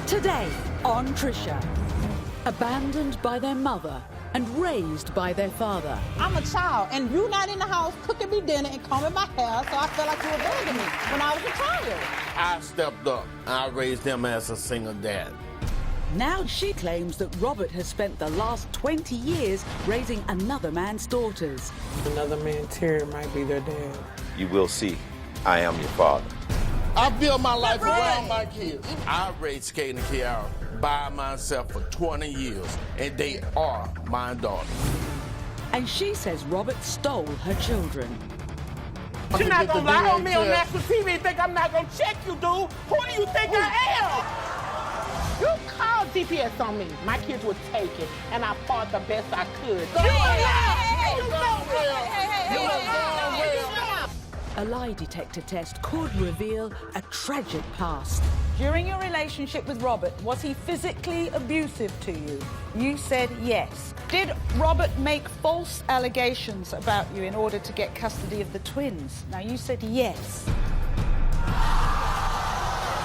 Today on Trisha. Abandoned by their mother and raised by their father. I'm a child, and you not in the house cooking me dinner and combing my hair, so I felt like you abandoned me when I was a child. I stepped up, and I raised him as a single dad. Now she claims that Robert has spent the last 20 years raising another man's daughters. Another man, Terry, might be their dad. You will see. I am your father. I built my life around my kids. I raised Kaitlyn and Kiarra by myself for 20 years, and they are my daughters. And she says Robert stole her children. You're not gonna lie on me on national TV and think I'm not gonna check you, dude. Who do you think I am? You called DPS on me. My kids were taken, and I fought the best I could. A lie detector test could reveal a tragic past. During your relationship with Robert, was he physically abusive to you? You said yes. Did Robert make false allegations about you in order to get custody of the twins? Now, you said yes.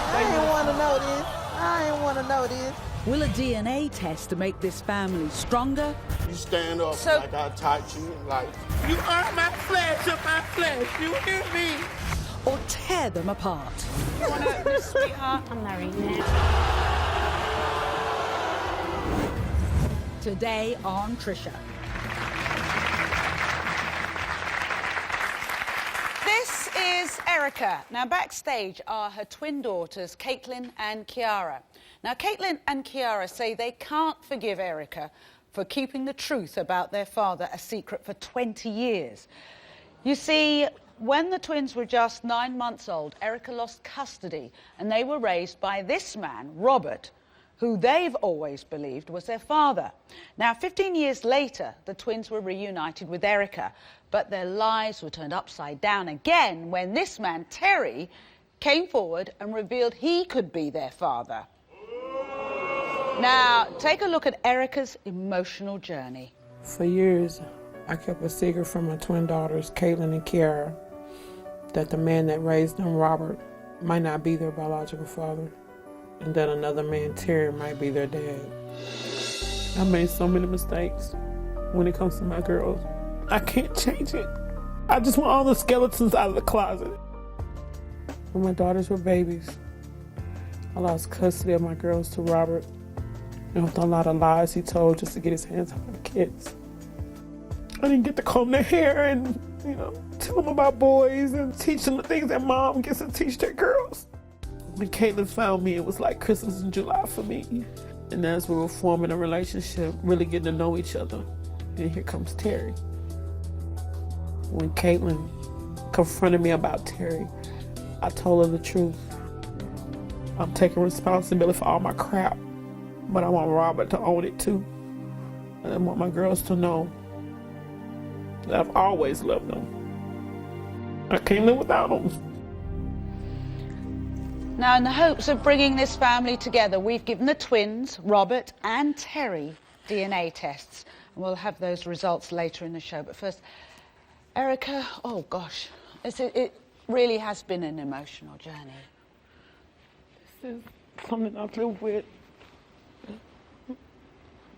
I didn't want to know this. I didn't want to know this. Will a DNA test to make this family stronger? You stand up like I taught you, like... You are my flesh of my flesh. You hear me? Or tear them apart? You want to open this, sweetheart? I'm not reading it. Today on Trisha. This is Erica. Now, backstage are her twin daughters, Kaitlyn and Kiarra. Now, Kaitlyn and Kiarra say they can't forgive Erica for keeping the truth about their father a secret for 20 years. You see, when the twins were just 9 months old, Erica lost custody, and they were raised by this man, Robert, who they've always believed was their father. Now, 15 years later, the twins were reunited with Erica, but their lives were turned upside down again when this man, Terry, came forward and revealed he could be their father. Now, take a look at Erica's emotional journey. For years, I kept a secret from my twin daughters, Kaitlyn and Kiarra, that the man that raised them, Robert, might not be their biological father, and that another man, Terry, might be their dad. I made so many mistakes when it comes to my girls. I can't change it. I just want all the skeletons out of the closet. When my daughters were babies, I lost custody of my girls to Robert, and with a lot of lies he told just to get his hands on my kids. I didn't get to comb their hair and, tell them about boys and teach them the things that mom gets to teach their girls. When Kaitlyn found me, it was like Christmas in July for me. And as we were forming a relationship, really getting to know each other, and here comes Terry. When Kaitlyn confronted me about Terry, I told her the truth. I'm taking responsibility for all my crap, but I want Robert to own it too. And I want my girls to know that I've always loved them. I can't live without them. Now, in the hopes of bringing this family together, we've given the twins, Robert and Terry, DNA tests. And we'll have those results later in the show. But first, Erica, oh gosh, it really has been an emotional journey. This is something I've lived with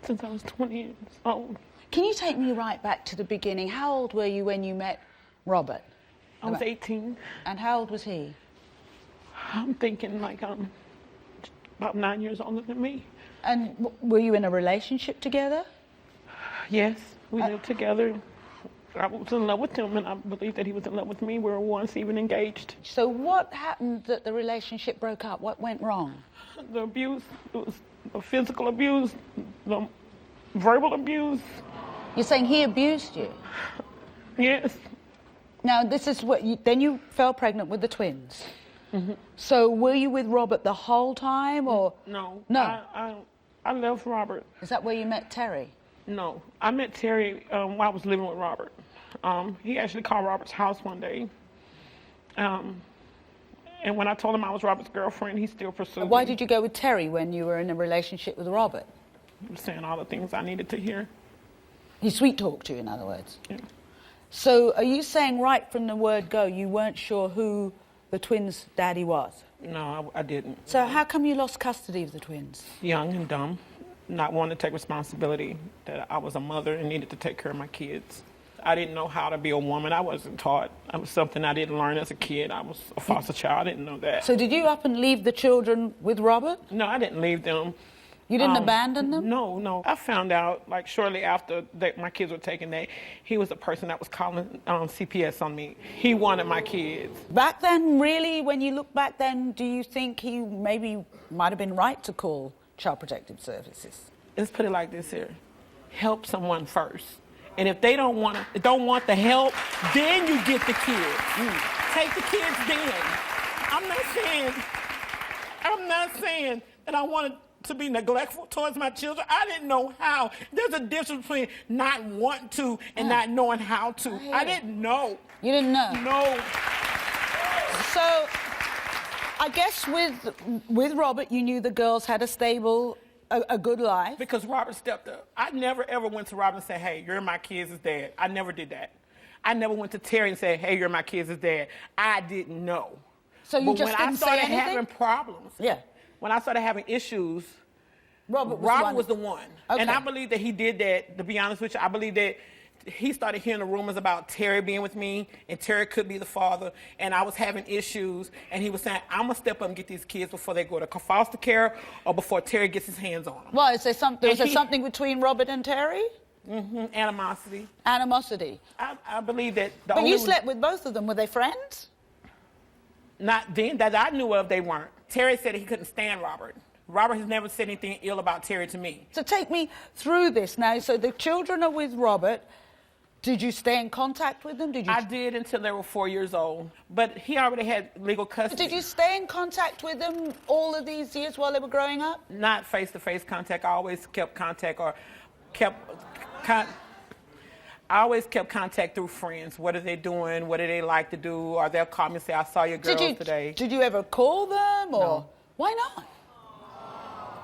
since I was 20 years old. Can you take me right back to the beginning? How old were you when you met Robert? I was 18. And how old was he? I'm thinking like about 9 years older than me. And were you in a relationship together? Yes, we lived together. I was in love with him, and I believe that he was in love with me. We were once even engaged. So what happened that the relationship broke up? What went wrong? The abuse, it was the physical abuse, the verbal abuse. You're saying he abused you? Yes. Now, this is what then you fell pregnant with the twins. Mm-hmm. So were you with Robert the whole time, or? No. No. I left Robert. Is that where you met Terry? No. I met Terry while I was living with Robert. He actually called Robert's house one day. And when I told him I was Robert's girlfriend, he still pursued me. Why did you go with Terry when you were in a relationship with Robert? He was saying all the things I needed to hear. He sweet-talked you, in other words? Yeah. So are you saying right from the word go, you weren't sure who the twins' daddy was? No, I didn't. So how come you lost custody of the twins? Young and dumb, not wanting to take responsibility that I was a mother and needed to take care of my kids. I didn't know how to be a woman. I wasn't taught. It was something I didn't learn as a kid. I was a foster child. I didn't know that. So did you up and leave the children with Robert? No, I didn't leave them. You didn't abandon them? No. I found out, like, shortly after my kids were taken, that he was the person that was calling CPS on me. He wanted my kids. Back then, really, when you look back then, do you think he maybe might have been right to call Child Protective Services? Let's put it like this here. Help someone first. And if they don't want the help, then you get the kids. Take the kids then. I'm not saying that I wanted to be neglectful towards my children. I didn't know how. There's a difference between not wanting to and not knowing how to. I didn't know. You didn't know? No. So, I guess with Robert, you knew the girls had a stable, a good life. Because Robert stepped up. I never ever went to Robert and said, hey, you're my kids' dad. I never did that. I never went to Terry and said, hey, you're my kids' dad. I didn't know. So you just didn't say anything? When I started having problems, when I started having issues, Robert was the one. Okay. And I believe that he did that, to be honest with you. I believe that he started hearing the rumors about Terry being with me, and Terry could be the father, and I was having issues, and he was saying, I'm going to step up and get these kids before they go to foster care or before Terry gets his hands on them. Well, is there something between Robert and Terry? Animosity. Animosity. I believe that But you slept with both of them. Were they friends? Not then. That I knew of, they weren't. Terry said he couldn't stand Robert. Robert has never said anything ill about Terry to me. So take me through this now. So the children are with Robert. Did you stay in contact with them? I did until they were 4 years old. But he already had legal custody. Did you stay in contact with them all of these years while they were growing up? Not face-to-face contact. I always kept contact I always kept contact through friends. What are they doing? What do they like to do? Or they'll call me and say, I saw your girls today. Did you ever call them? Or No. Why not?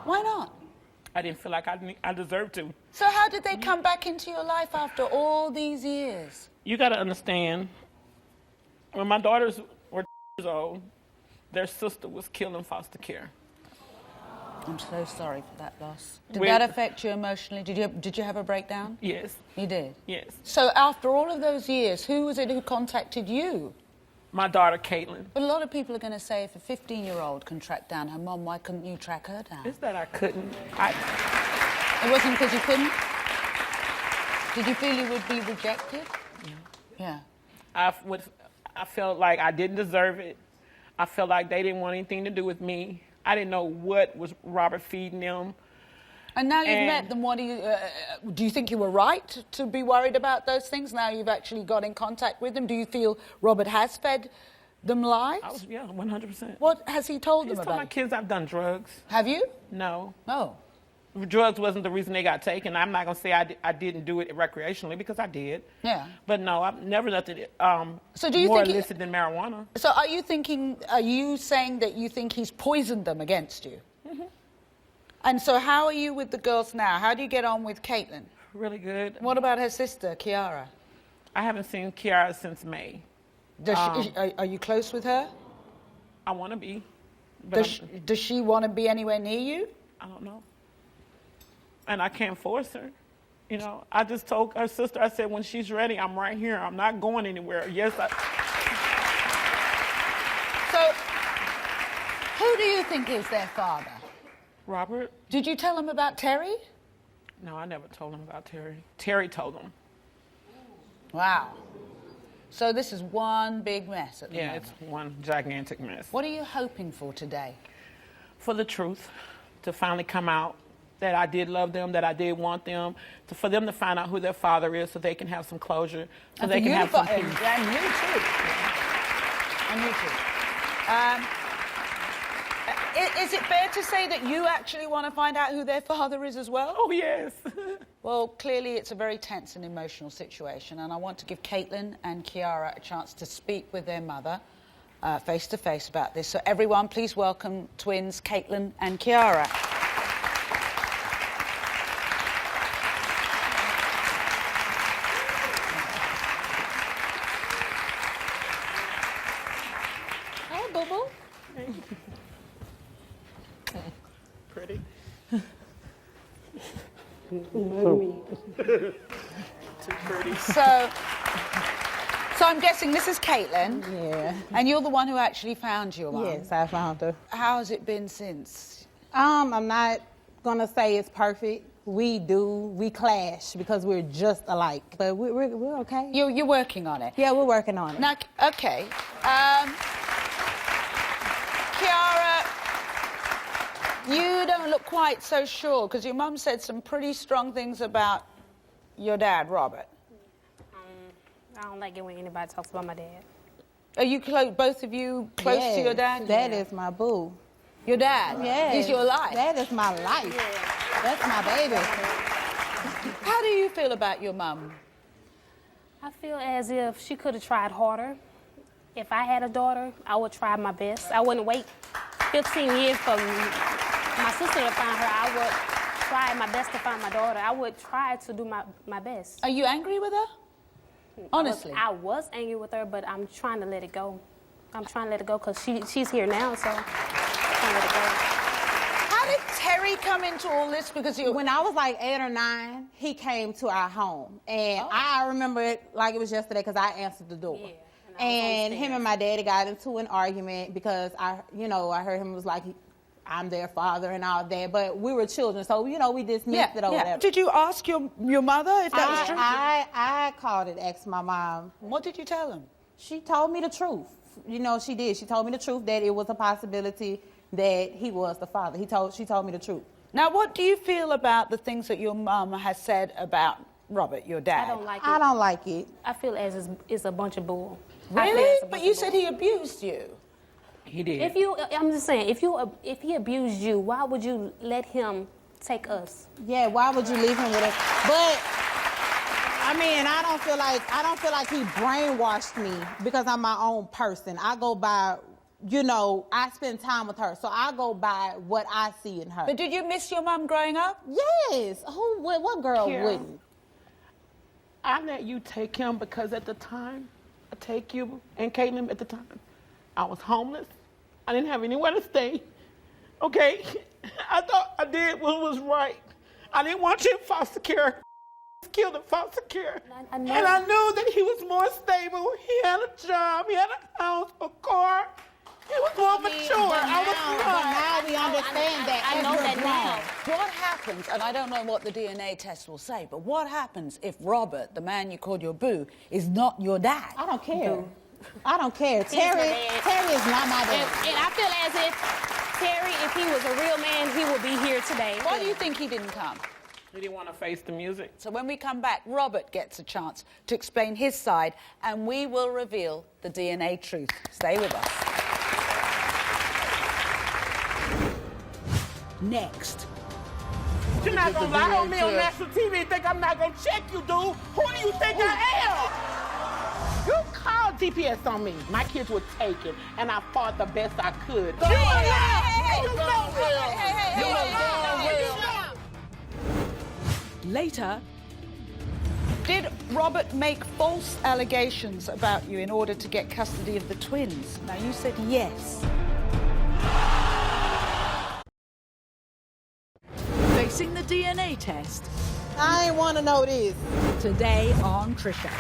Why not? I didn't feel like I deserved to. So how did they come back into your life after all these years? You got to understand, when my daughters were years old, their sister was killed in foster care. I'm so sorry for that loss. Did that affect you emotionally? Did you have a breakdown? Yes. You did? Yes. So after all of those years, who was it who contacted you? My daughter, Kaitlyn. But a lot of people are going to say, if a 15-year-old can track down her mum, why couldn't you track her down? It's that I couldn't. It wasn't because you couldn't? Did you feel you would be rejected? Yeah. I felt like I didn't deserve it. I felt like they didn't want anything to do with me. I didn't know what was Robert feeding them. And now you've met them, what do you think you were right to be worried about those things? Now you've actually got in contact with them. Do you feel Robert has fed them lies? Yeah, 100%. What has he told them He's about? told my kids I've done drugs. Have you? No. Oh. Drugs wasn't the reason they got taken. I'm not going to say I didn't do it recreationally, because I did. Yeah. But no, I've never nothing so do you more think illicit than marijuana. So are you saying that you think he's poisoned them against you? Mm-hmm. And so how are you with the girls now? How do you get on with Kaitlyn? Really good. What about her sister, Kiarra? I haven't seen Kiarra since May. Are you close with her? I want to be. But Does she want to be anywhere near you? I don't know. And I can't force her. You know, I just told her sister, I said, when she's ready, I'm right here. I'm not going anywhere. Yes, So, who do you think is their father? Robert? Did you tell him about Terry? No, I never told him about Terry. Terry told him. Wow. So this is one big mess at the moment. It's one gigantic mess. What are you hoping for today? For the truth to finally come out, that I did love them, that I did want them, for them to find out who their father is so they can have some closure, so they can have some peace. And you too. And you too. Is it fair to say that you actually want to find out who their father is as well? Oh, yes. Well, clearly it's a very tense and emotional situation, and I want to give Kaitlyn and Kiarra a chance to speak with their mother face to face about this. So everyone, please welcome twins Kaitlyn and Kiarra. Pretty. Too pretty. So I'm guessing this is Kaitlyn. Yeah. And you're the one who actually found your mum. Yes, I found her. How has it been since? I'm not gonna say it's perfect. We clash because we're just alike. But we're okay. You're working on it. Yeah, we're working on it. Now, okay. Kiarra, you don't look quite so sure because your mum said some pretty strong things about your dad, Robert. I don't like it when anybody talks about my dad. Are you both of you close to your dad? That is my boo. Your dad? Yes. He's your life? That is my life. Yeah. That's my baby. How do you feel about your mum? I feel as if she could have tried harder. If I had a daughter, I would try my best. I wouldn't wait 15 years for my sister to find her. I would try my best to find my daughter. I would try to do my best. Are you angry with her? Honestly? I was angry with her, but I'm trying to let it go. I'm trying to let it go because she's here now, so I'm trying to let it go. How did Terry come into all this? Because when I was like 8 or 9, he came to our home. And I remember it like it was yesterday because I answered the door. Yeah, and him and my daddy got into an argument because I heard him was like, I'm their father and all that. But we were children, so, we dismissed it or whatever. Did you ask your mother if that was true? I called and asked my mom. What did you tell him? She told me the truth. She did. She told me the truth that it was a possibility that he was the father. She told me the truth. Now, what do you feel about the things that your mum has said about Robert, your dad? I don't like it. I don't like it. I feel as it's a bunch of bull. Really? But you said he abused you. He did. I'm just saying, if he abused you, why would you let him take us? Yeah, why would you leave him with us? But I don't feel like he brainwashed me because I'm my own person. I go by, I spend time with her, so I go by what I see in her. But did you miss your mum growing up? Yes. What girl wouldn't? I let you take him because at the time, I take you and Kaitlyn at the time, I was homeless. I didn't have anywhere to stay. Okay? I thought I did what was right. I didn't want you in foster care. Killed in foster care. And I knew that he was more stable. He had a job, he had a house, a car. He was more mature. But now we understand that. I know that now. What happens, and I don't know what the DNA test will say, but what happens if Robert, the man you called your boo, is not your dad? I don't care. I don't care. Terry is not my dad. And I feel as if Terry, if he was a real man, he would be here today. Why do you think he didn't come? He didn't want to face the music. So when we come back, Robert gets a chance to explain his side, and we will reveal the DNA truth. Stay with us. Next. You're not going to lie on me on national TV and think I'm not going to check you, dude. Who do you think I am? You called DPS on me. My kids were taken, and I fought the best I could. You Later, did Robert make false allegations about you in order to get custody of the twins? Now, you said yes. facing the DNA test. I ain't want to know this. Today on Trisha.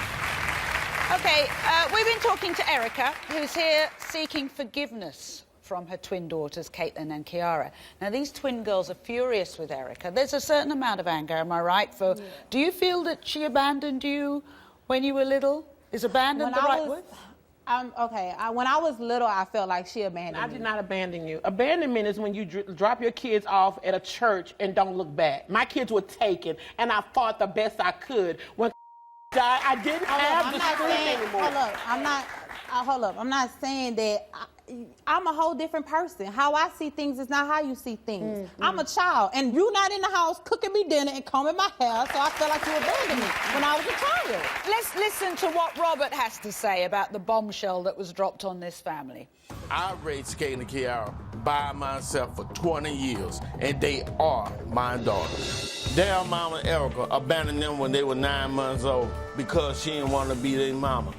Okay, we've been talking to Erica, who's here seeking forgiveness from her twin daughters, Kaitlyn and Kiarra. Now, these twin girls are furious with Erica. There's a certain amount of anger, am I right? Yeah. Do you feel that she abandoned you when you were little? Is abandoned the right word? When I was little, I felt like she abandoned me. I did not abandon you. Abandonment is when you drop your kids off at a church and don't look back. My kids were taken, and I fought the best I could. When died, I didn't have the strength anymore. Hold up. I'm not saying that. I'm a whole different person. How I see things is not how you see things. I'm a child, and you not in the house cooking me dinner and combing my hair, so I felt like you abandoned me when I was a child. Let's listen to what Robert has to say about the bombshell that was dropped on this family. I raised Kaitlyn and Kiarra by myself for 20 years, and they are my daughters. Their mama, Erica, abandoned them when they were 9 months old because she didn't want to be their mama.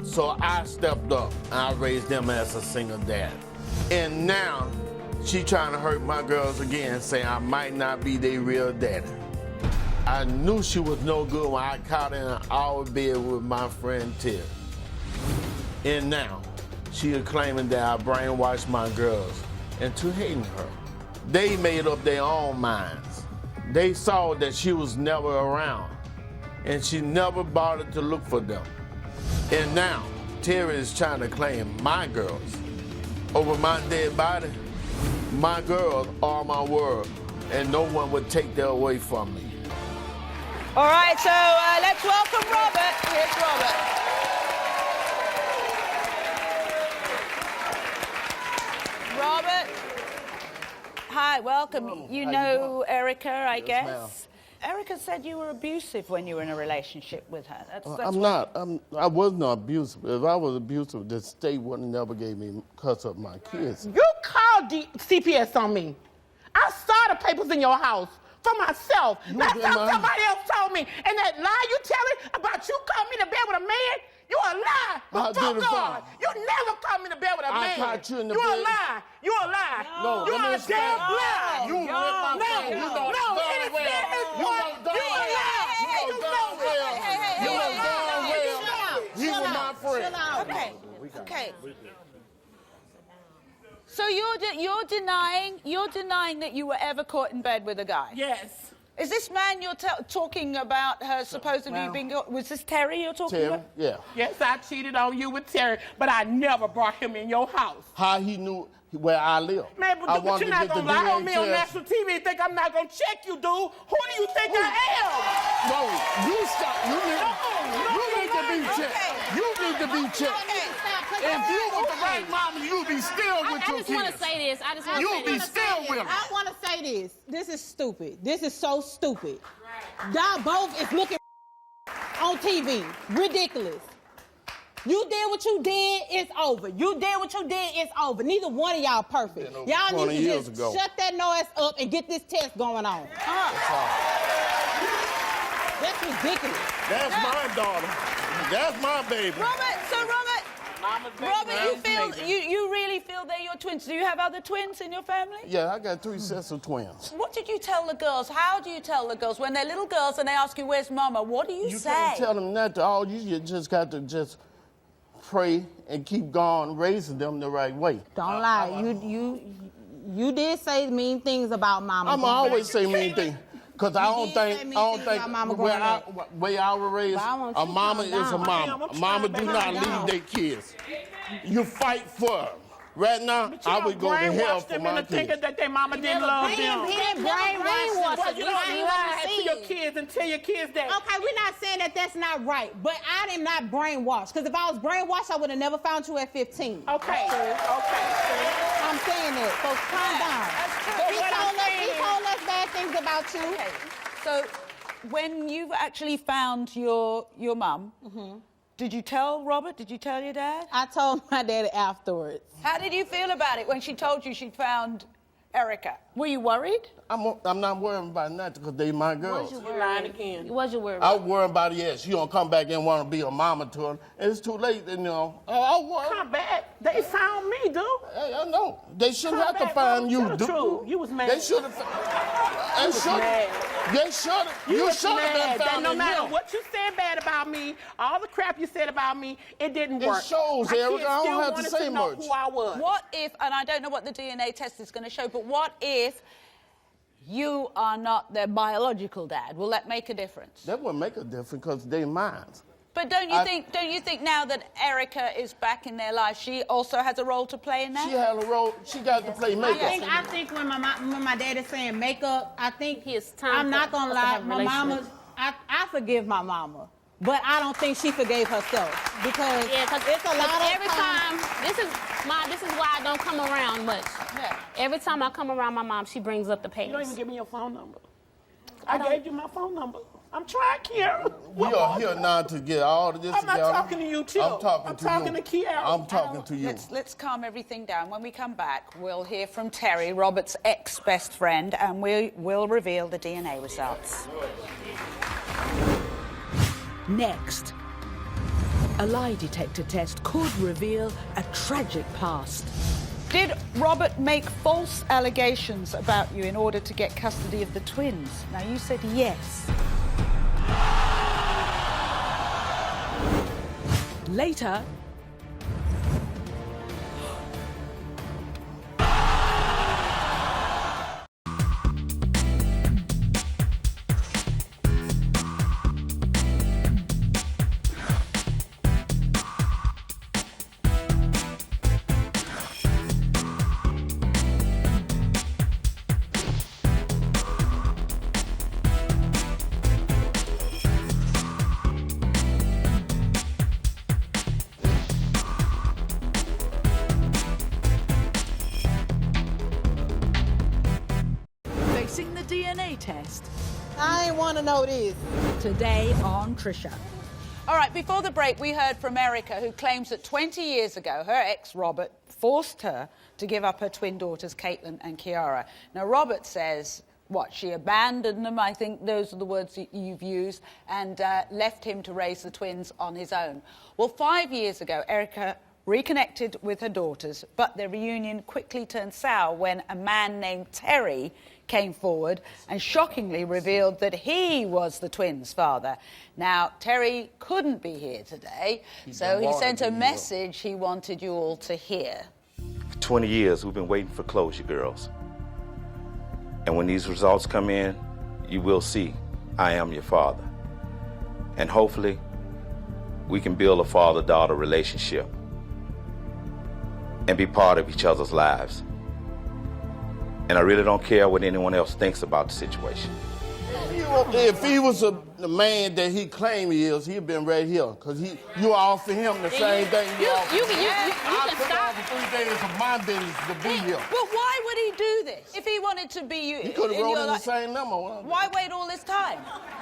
So I stepped up and I raised them as a single dad. And now She trying to hurt my girls again, saying I might not be their real daddy. I knew she was no good when I caught her in our bed with my friend Terry. And now, she is claiming that I brainwashed my girls into hating her. They made up their own minds. They saw that she was never around, and she never bothered to look for them. And now, Terry is trying to claim my girls. Over my dead body, my girls are my world, and no one would take that away from me. All right, so let's welcome Robert. Here's Robert. Robert. Hi, welcome. You know Erica, I guess. Erica said you were abusive when you were in a relationship with her. That's I'm not. I was not abusive. If I was abusive, the state wouldn't never gave me cuss up my kids. You called CPS on me. I saw the papers in your house for myself. That's how somebody else told me. And that lie you telling about you caught me in the bed with a man, you a lie. I did it God. You never caught me in the bed with a man. I caught you in the You bed. a lie. You a lie. No, you a damn lie. You ripped my phone. You know darn well. You know darn well. You know darn well. You know darn well. You were my friend. Okay. So you're denying that you were ever caught in bed with a guy? Yes. Is this man you're talking about her supposedly being... Was this Terry you're talking about? Yeah. Yes, I cheated on you with Terry, but I never brought him in your house. How he knew where I live? Man, but you're not going to lie on me on national TV and think I'm not going to check you, dude. Who do you think I am? No, you stop. You need to be checked. You need to be checked. If you were the right mama, you'd be still with your kids. I just want to say this. You'd be still with them. I want to say this. This is stupid. This is so stupid. Y'all both is looking on TV. Ridiculous. You did what you did, it's over. You did what you did, it's over. Neither one of y'all perfect. Y'all need to just shut that noise up and get this test going on. That's ridiculous. That's my daughter. That's my baby. Robert, you really feel they're your twins. Do you have other twins in your family? Yeah, I got 3 sets of twins. What did you tell the girls? How do you tell the girls when they're little girls and they ask you, where's mama? What do you say? You can't tell them that. All you just got to just pray and keep going, raising them the right way. Don't lie. You did say mean things about mama. I'm always say mean things. Because I don't think way I was raised, a mama is a mama. A mama do not leave their kids. You fight for them. Right now, I would go to hell for my kids. Thinking that their mama didn't love them. He didn't brainwash them. Well, you don't lie to your kids and tell your kids that. Okay, we're not saying that that's not right, but I am not brainwashed. Because if I was brainwashed, I would have never found you at 15. Okay. I'm saying that, so calm down. He told us bad things about you. Okay. So when you actually found your mum, did you tell Robert? Did you tell your dad? I told my daddy afterwards. How did you feel about it when she told you she'd found Erica? Were you worried? I'm not worried about nothing because they my girls. You lying again. Was you worried? I worry about it, yes. She don't come back and want to be a mama to her. And it's too late, you know. I worry. Come back. They found me, dude. Hey, I know. They shouldn't have to find you, dude. You was mad. They should have. They should have. You should have been found. No matter what you said bad about me, all the crap you said about me, it didn't work. It shows, Erica. I don't have to say much. Who I was. What if, and I don't know what the DNA test is going to show, but what if you are not their biological dad? Will that make a difference? That wouldn't make a difference because they're mine. But don't you think now that Erica is back in their life, she also has a role to play in that? She had a role. She got to play makeup. I think when my dad is saying makeup, I think it's time. I'm not gonna lie, my mama. I forgive my mama, but I don't think she forgave herself because it's a lot of every time. This is why I don't come around much. Yeah. Every time I come around my mom, she brings up the past. You don't even give me your phone number. I gave you my phone number. I'm trying, Kiarra. We are here now to get all of this I'm together. not talking to you, too. I'm talking to Kiarra. I'm talking to you. Let's calm everything down. When we come back, we'll hear from Terry, Robert's ex-best friend, and we'll reveal the DNA results. Next, a lie detector test could reveal a tragic past. Did Robert make false allegations about you in order to get custody of the twins? Now, you said yes. Later, facing the DNA test. I ain't want to know this. Today on Trisha. All right, before the break, we heard from Erica, who claims that 20 years ago, her ex, Robert, forced her to give up her twin daughters, Kaitlyn and Kiarra. Now, Robert says, what, she abandoned them, I think those are the words you've used, and left him to raise the twins on his own. Well, 5 years ago, Erica reconnected with her daughters, but their reunion quickly turned sour when a man named Terry came forward and shockingly revealed that he was the twins' father. Now, Terry couldn't be here today, so he sent a message he wanted you all to hear. For 20 years, we've been waiting for closure, girls. And when these results come in, you will see I am your father. And hopefully, we can build a father-daughter relationship and be part of each other's lives. And I really don't care what anyone else thinks about the situation. If he was the man that he claimed he is, he'd been right here. Because you offer him the same thing you offer me. I took off for 3 days of my business to be here. But why would he do this? If he wanted to be you, He could have wrote in the same number. Why wait all this time?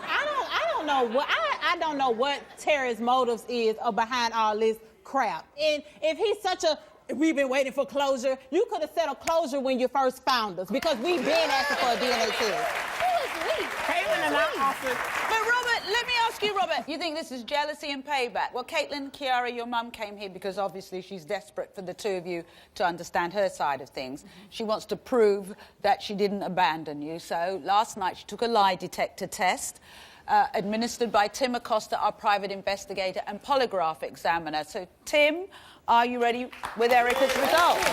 I don't know what I don't know what Terry's motives is behind all this crap. And if he's such a we've been waiting for closure, you could have said a closure when you first found us, because we've been asking for a DNA test. Who is we? Kaitlyn and I offered. But Robert, let me ask you, Robert, you think this is jealousy and payback? Well, Kaitlyn, Kiarra, your mum came here because obviously she's desperate for the two of you to understand her side of things. She wants to prove that she didn't abandon you. So last night she took a lie detector test administered by Tim Acosta, our private investigator and polygraph examiner. So, Tim, are you ready with Erica's results?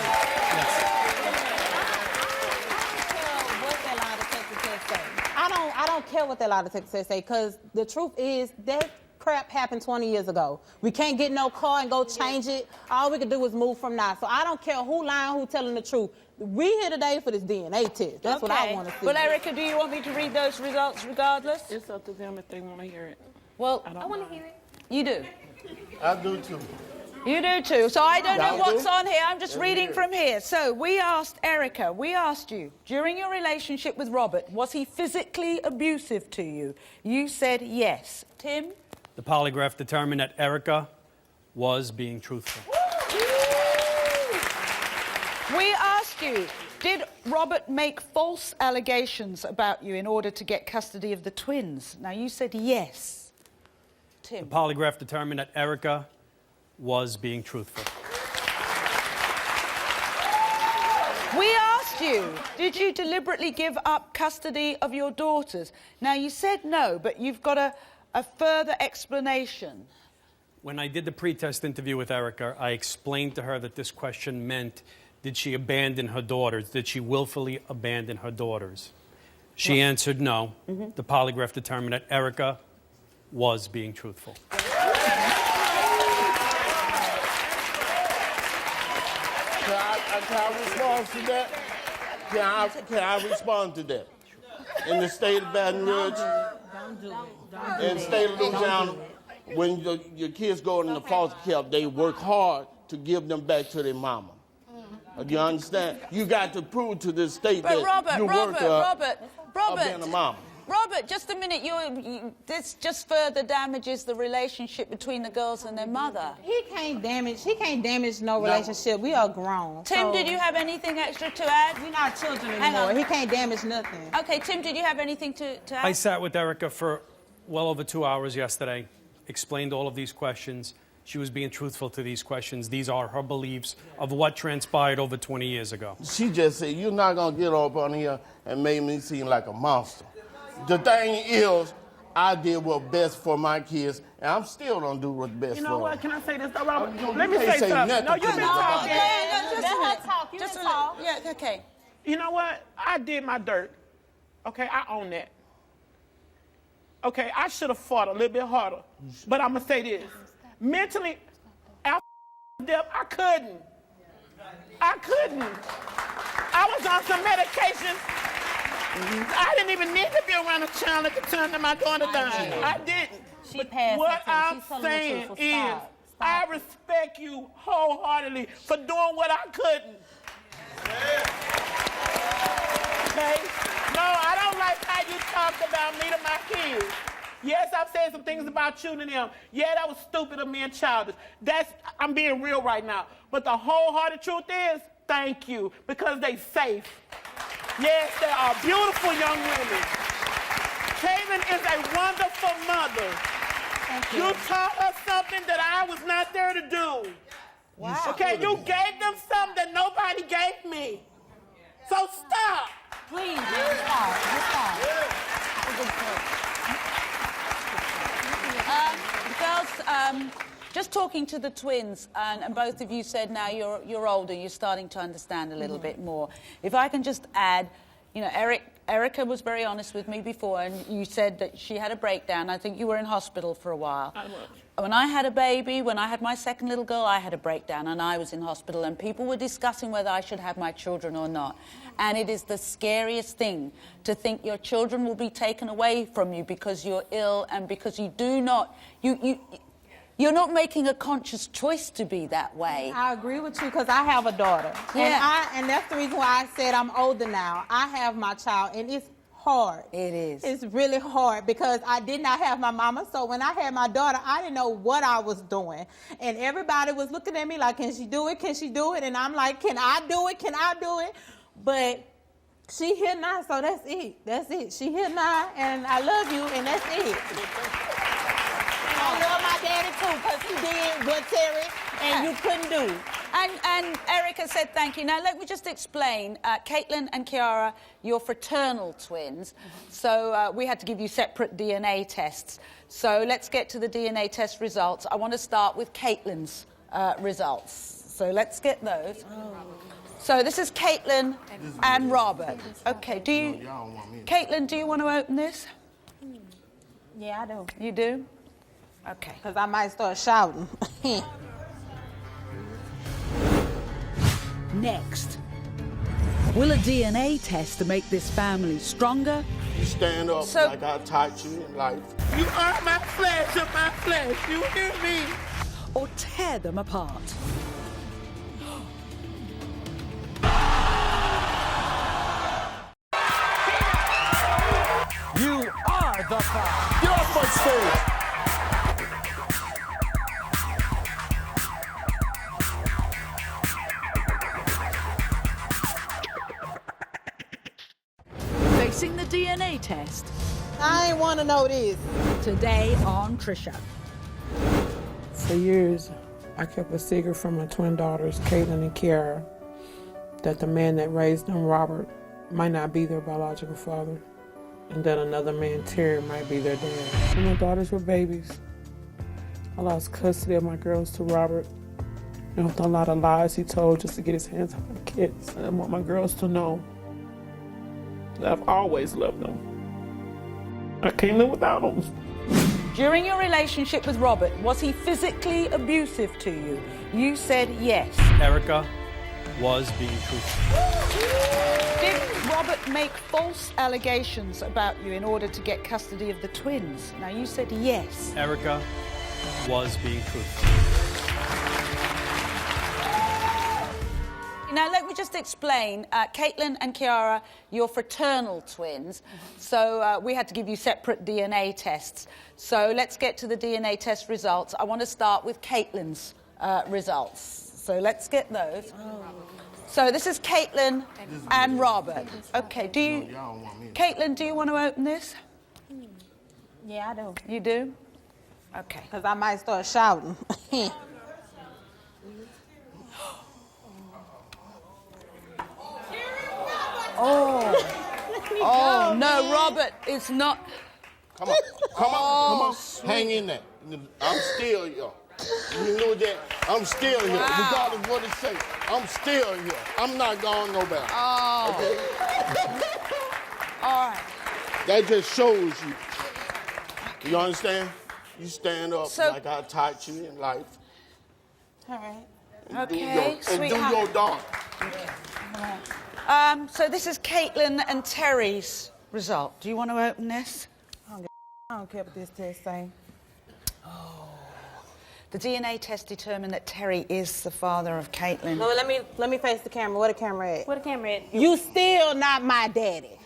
I don't care what that lie detector test say, because the truth is that crap happened 20 years ago. We can't get no car and go change it. All we can do is move from now. So I don't care who lying, who telling the truth. We here today for this DNA test. That's what I want to see. Well, Erica, do you want me to read those results regardless? It's up to them if they want to hear it. Well, I want to hear it. You do. I do too. You do too. So I don't know what's on here. I'm just reading from here. So we asked Erica, we asked you, during your relationship with Robert, was he physically abusive to you? You said yes. Tim? The polygraph determined that Erica was being truthful. We asked you, did Robert make false allegations about you in order to get custody of the twins? Now, you said yes. Tim? The polygraph determined that Erica was being truthful. We asked you, did you deliberately give up custody of your daughters? Now, you said no, but you've got a further explanation. When I did the pre-test interview with Erica, I explained to her that this question meant, did she abandon her daughters? Did she willfully abandon her daughters? She answered no. The polygraph determined that Erica was being truthful. Can I respond to that? Can I respond to that? In the state of Baton Rouge, in the state of Louisiana, when your kids go into foster care, they work hard to give them back to their mama. You understand? You got to prove to this state that you work being a mama. Robert, just a minute. This just further damages the relationship between the girls and their mother. He can't damage no relationship. We are grown. Tim, did you have anything extra to add? We're not children anymore. He can't damage nothing. Okay, Tim, did you have anything to add? I sat with Erica for well over 2 hours yesterday, explained all of these questions. She was being truthful to these questions. These are her beliefs of what transpired over 20 years ago. She just said, you're not going to get up on here and make me seem like a monster. The thing is, I did what's best for my kids, and I'm still going to do what's best for them. You know what? Can I say this, though, Robert? No, Let me you can't say something. nothing No, you've to been me about talking. that. Just a minute. Yeah, okay. You know what? I did my dirt. Okay, I own that. Okay, I should have fought a little bit harder. But I'm going to say this. Mentally, after death, I couldn't. I was on some medication. I didn't even need to be around a child at the time that my daughter died. I didn't. She passed. What I'm saying is, I respect you wholeheartedly for doing what I couldn't. Okay? No, I don't like how you talked about me to my kids. Yes, I've said some things about you to them. Yeah, that was stupid of me and childish. I'm being real right now. But the wholehearted truth is, thank you, because they safe. Yes, they are beautiful young women. Kaitlyn is a wonderful mother. Thank You taught us something that I was not there to do. Wow. Okay, you gave them something that nobody gave me. So stop. Please, Girls, just talking to the twins, and both of you said now you're older, you're starting to understand a little bit more. If I can just add, you know, Erica was very honest with me before, and you said that she had a breakdown. I think you were in hospital for a while. I was. When I had a baby, when I had my second little girl, I had a breakdown and I was in hospital, and people were discussing whether I should have my children or not. And it is the scariest thing to think your children will be taken away from you because you're ill and because you do not, you're not making a conscious choice to be that way. I agree with you because I have a daughter. Yeah. And that's the reason why I said I'm older now. I have my child, and it's hard. It is. It's really hard because I did not have my mama. So when I had my daughter, I didn't know what I was doing. And everybody was looking at me like, can she do it? Can she do it? And I'm like, can I do it? Can I do it? But she here now, so that's it. That's it. She here now, and I love you, and that's it. I love my daddy too, because he did what Terry and you couldn't do. And Erica said thank you. Now, let me just explain. Kaitlyn and Kiarra, you're fraternal twins, so we had to give you separate DNA tests. So let's get to the DNA test results. I want to start with Kaitlyn's results. So let's get those. So this is Kaitlyn and Robert. Okay, Kaitlyn, do you want to open this? Yeah, I do. You do? Okay. Because I might start shouting. Next, will a DNA test make this family stronger? You stand up So- like I taught you in life. You are my flesh of my flesh. You hear me? Or tear them apart? You are the father. Get off my stage! Facing the DNA test I ain't want to know this. today on Trisha. For years, I kept a secret from my twin daughters, Kaitlyn and Kiarra, that the man that raised them, Robert, might not be their biological father, and that another man, Terry, might be their dad. When my daughters were babies, I lost custody of my girls to Robert, and with a lot of lies he told just to get his hands on my kids. And I want my girls to know that I've always loved them. I can't live without them. During your relationship with Robert, was he physically abusive to you? You said yes. Erica was being truthful. Did Robert make false allegations about you in order to get custody of the twins? Now, you said yes. Erica was being truthful. Now, let me just explain. Kaitlyn and Kiarra, you're fraternal twins, so we had to give you separate DNA tests. So let's get to the DNA test results. I want to start with Kaitlyn's results. So let's get those. So this is Kaitlyn and Robert. Okay, Kaitlyn, do you want to open this? Yeah, I do. You do? Okay. Because I might start shouting. Oh, no, Robert, it's not. Come on, come on. Hang in there. I'm still here. You know that? I'm still here. Wow. Regardless of what it say, I'm still here. I'm not going nowhere. Oh. Okay? All right. That just shows you. You understand? You stand up So- like I taught you in life. All right. And do Okay, your your dog. So this is Kaitlyn and Terry's result. Do you want to open this? I don't care what this test say. The DNA test determined that Terry is the father of Kaitlyn. No, let me face the camera. Where the camera at? Where the camera at? You still not my daddy.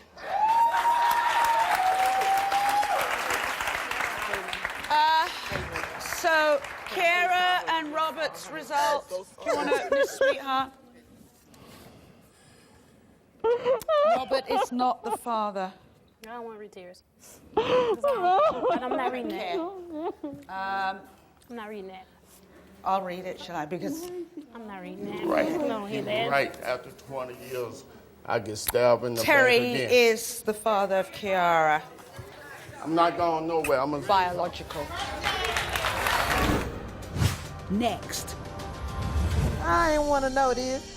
So, Kiarra and Robert's results. Do you want to open this, sweetheart? Robert is not the father. I don't want to read tears. But I'm not reading that. I'm not reading that. I'll read it, shall I? Because I'm not reading that. Right. I don't hear that. Right after 20 years, I get stabbed in the Terry back again. is the father of Kiarra. I'm not going nowhere. I'm a Biological. Next. I ain't want to know this.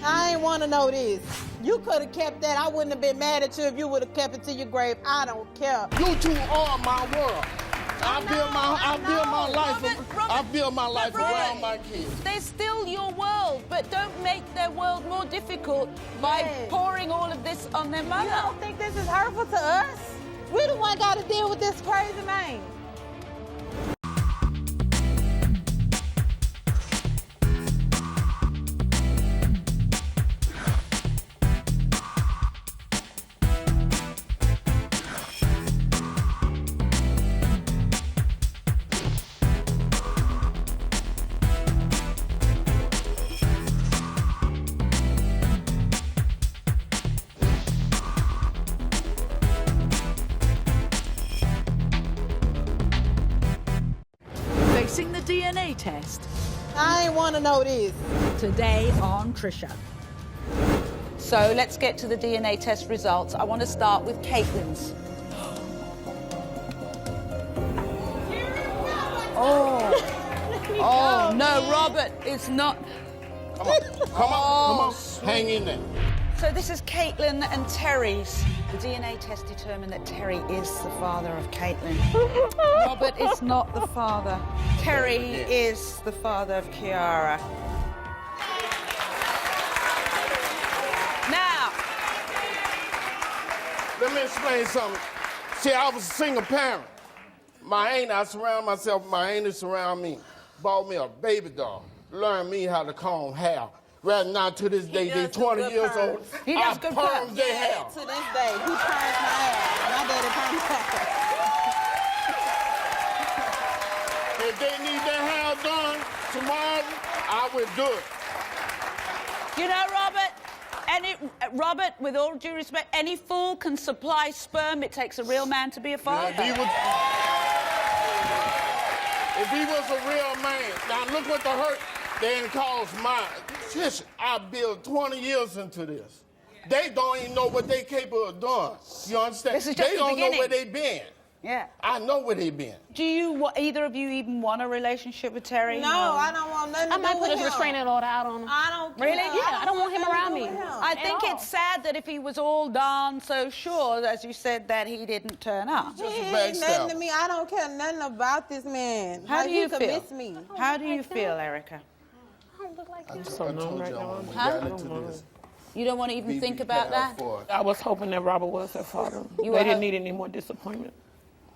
I ain't want to know this. You could have kept that. I wouldn't have been mad at you if you would have kept it to your grave. I don't care. You two are my world. I build my life around my kids. They're still your world, but don't make their world more difficult by pouring all of this on their mother. You don't think this is hurtful to us? We the one got to deal with this crazy man. Facing the DNA test. I ain't want to know this. Today on Trisha. So let's get to the DNA test results. I want to start with Kaitlyn's. Oh, no, Robert, it's not. Come on. Hang in there. So this is Kaitlyn and Terry's. The DNA test determined that Terry is the father of Kaitlyn. Robert is not the father. Terry is the father of Kiarra. Now, Let me explain something. See, I was a single parent. My aunt, I surround myself, my auntie surround me. Bought me a baby doll. Learned me how to comb hair. Right now, to this day, they 20 years old. He does good perm perms. their hair. To this day, he turns my hair. My daddy turns my hair. If they need their hair done tomorrow, I will do it. you know, Robert, with all due respect, any fool can supply sperm. It takes a real man to be a father. If he was a real man, now look what the hurt they caused mine. Trisha, I built 20 years into this. They don't even know what they capable of doing. You understand? This is just they the don't know beginning. where they been. Yeah. I know where they been. Do either of you even want a relationship with Terry? No, I don't want nothing I to might do put with a him. restraining order out on him. I don't care. Really? Yeah, I don't want him nothing to around do me. with him. I At think all. it's sad that if he was all darn so sure, as you said, that he didn't turn up. Just a He ain't nothing to backstabber. me. I don't care nothing about this man. How Like, do you he could feel? miss me. How do you feel, Erica? I don't look like him. So numb right now. We got into this. You don't want to even think BB about cab that? for it. I was hoping that Robert was their father. You They were didn't hop- need any more disappointment.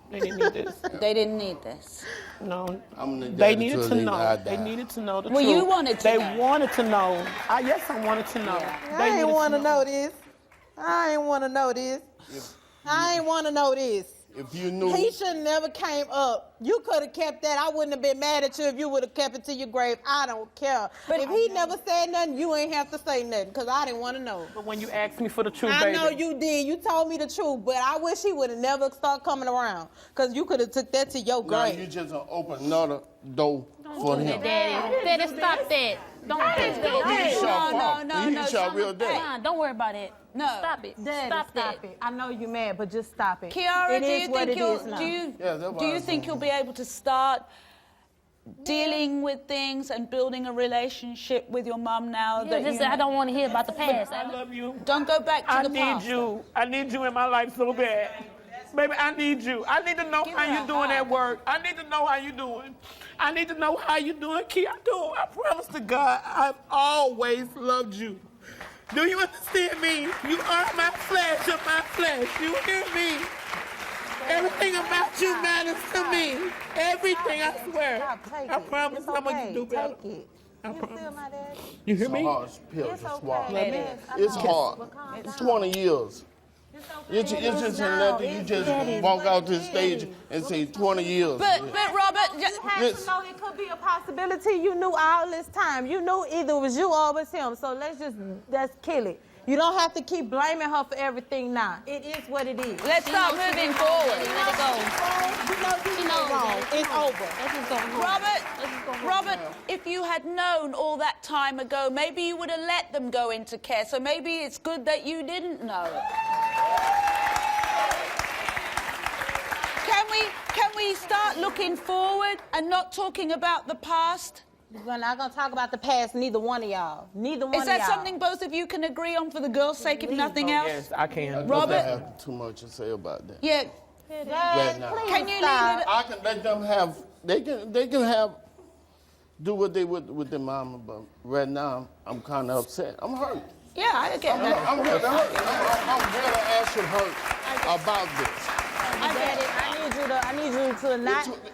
They didn't need this. They didn't need this. No, I'm the they daddy needed till to they know. die. They needed to know the Well, truth. you wanted to They know. wanted to know. Yes, I wanted to know. I ain't want to know this. I ain't want to know this. I ain't want to know this. If you knew. He should have never came up. You could have kept that. I wouldn't have been mad at you if you would have kept it to your grave. I don't care. But if he never said nothing, you ain't have to say nothing, because I didn't want to know. But when you asked me for the truth, I know you did. You told me the truth, but I wish he would have never started coming around, because you could have took that to your Now grave. you just open another door for him. Daddy, stop that. Don't do that. No, real daddy. Nah, don't worry about it. No. Stop it. Daddy, stop it. I know you're mad, but just stop it. Kiarra, It is what it is now. do you think you'll be able to start dealing with things and building a relationship with your mum now that you I don't want to hear about the past. I love you. don't go back to the past? I need you in my life so bad. Baby, I need you. I need to know how you're doing at work. I need to know how you're doing. I need to know how you're doing, Kia. I promise to God, I've always loved you. Do you understand me? You are my flesh of my flesh. You hear me? Everything about you matters to me. Everything, I swear. I promise I'm going to do better. Take it. I promise. Still my dad? You hear It's a me? hard pill It's to swallow. okay. It's hard. It's 20 years. It's just nothing. You just walk out this stage and say 20 years. But Robert, You had to know it could be a possibility. You knew all this time. You knew either it was you or it was him. So let's kill it. You don't have to keep blaming her for everything now. It is what it is. let's start moving forward. Let it go. You know wrong. It's over. Let's just go home. Robert, if you had known all that time ago, maybe you would have let them go into care. So maybe it's good that you didn't know. Can we start looking forward and not talking about the past? We're not going to talk about the past, neither one of y'all. Neither one of Is y'all. that something both of you can agree on for the girls' sake, if nothing else? Yes, I can. Robert? I don't have too much to say about that. Yeah. Right now. Please Can you stop. leave it? I can let them have. They can have. Do what they would with their mama, but right now I'm kind of upset. I'm hurt. Yeah, I get that. I'm hurt. I'm really actually hurt about this. I need you to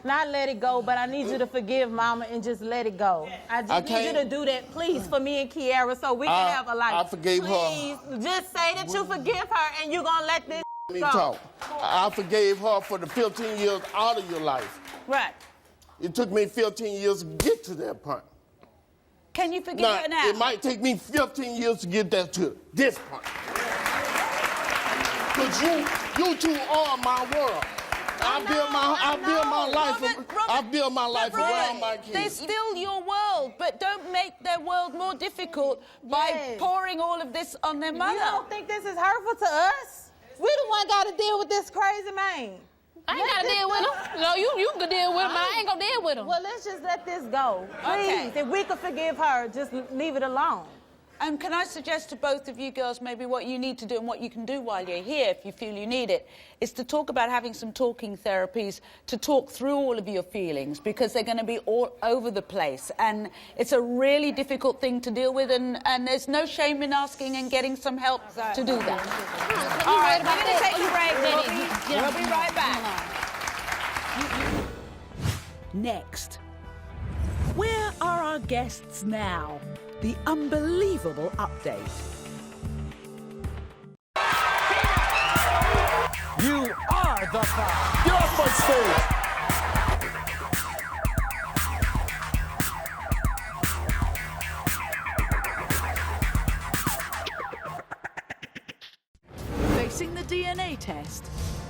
not let it go, but I need you to forgive Mama and just let it go. I just need you to do that, please, for me and Kiarra, so we can have a life. I forgave her. Please, just say that you forgive her and you're gonna let this Let me go. talk. I forgave her for the 15 years out of your life. Right. It took me 15 years to get to that point. Can you forgive her now? It might take me 15 years to get that to this point. Because you two are my world. I build my life around my kids. They're still your world, but don't make their world more difficult by pouring all of this on their mother. You don't think this is hurtful to us? We the one got to deal with this crazy man. I ain't got to deal with him. No, you can deal with him. I ain't going to deal with him. Well, let's just let this go. Please, Okay. if we could forgive her, just leave it alone. Can I suggest to both of you girls maybe what you need to do and what you can do while you're here, if you feel you need it, is to talk about having some talking therapies to talk through all of your feelings, because they're going to be all over the place. And it's a really difficult thing to deal with, and there's no shame in asking and getting some help to do that. All right, we're going to take a break. We'll be right back. Next. Where are our guests now? The unbelievable update. You are the five. Get off my stage. Facing the DNA test.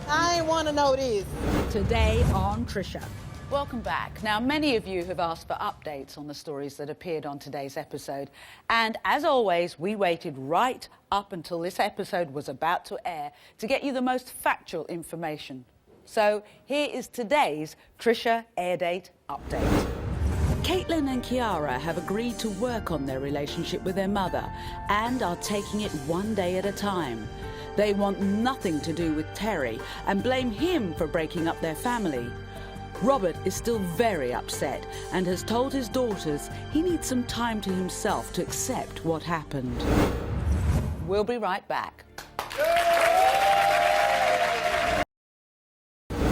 I ain't want to know this. Today on Trisha. Welcome back. Now, many of you have asked for updates on the stories that appeared on today's episode. And as always, we waited right up until this episode was about to air to get you the most factual information. So here is today's Trisha Airdate update. Kaitlyn and Kiarra have agreed to work on their relationship with their mother and are taking it one day at a time. They want nothing to do with Terry and blame him for breaking up their family. Robert is still very upset and has told his daughters he needs some time to himself to accept what happened. We'll be right back.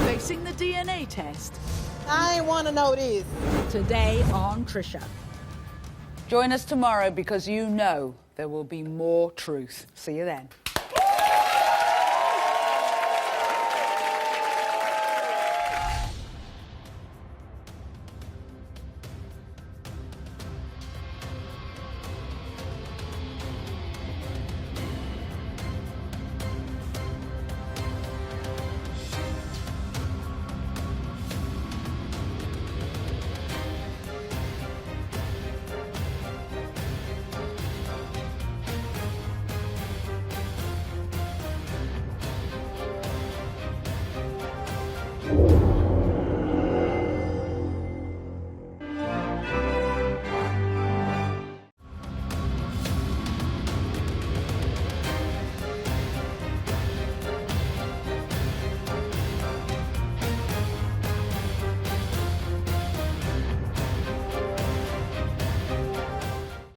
Facing the DNA test. I ain't want to know this. Today on Trisha. Join us tomorrow because you know there will be more truth. See you then.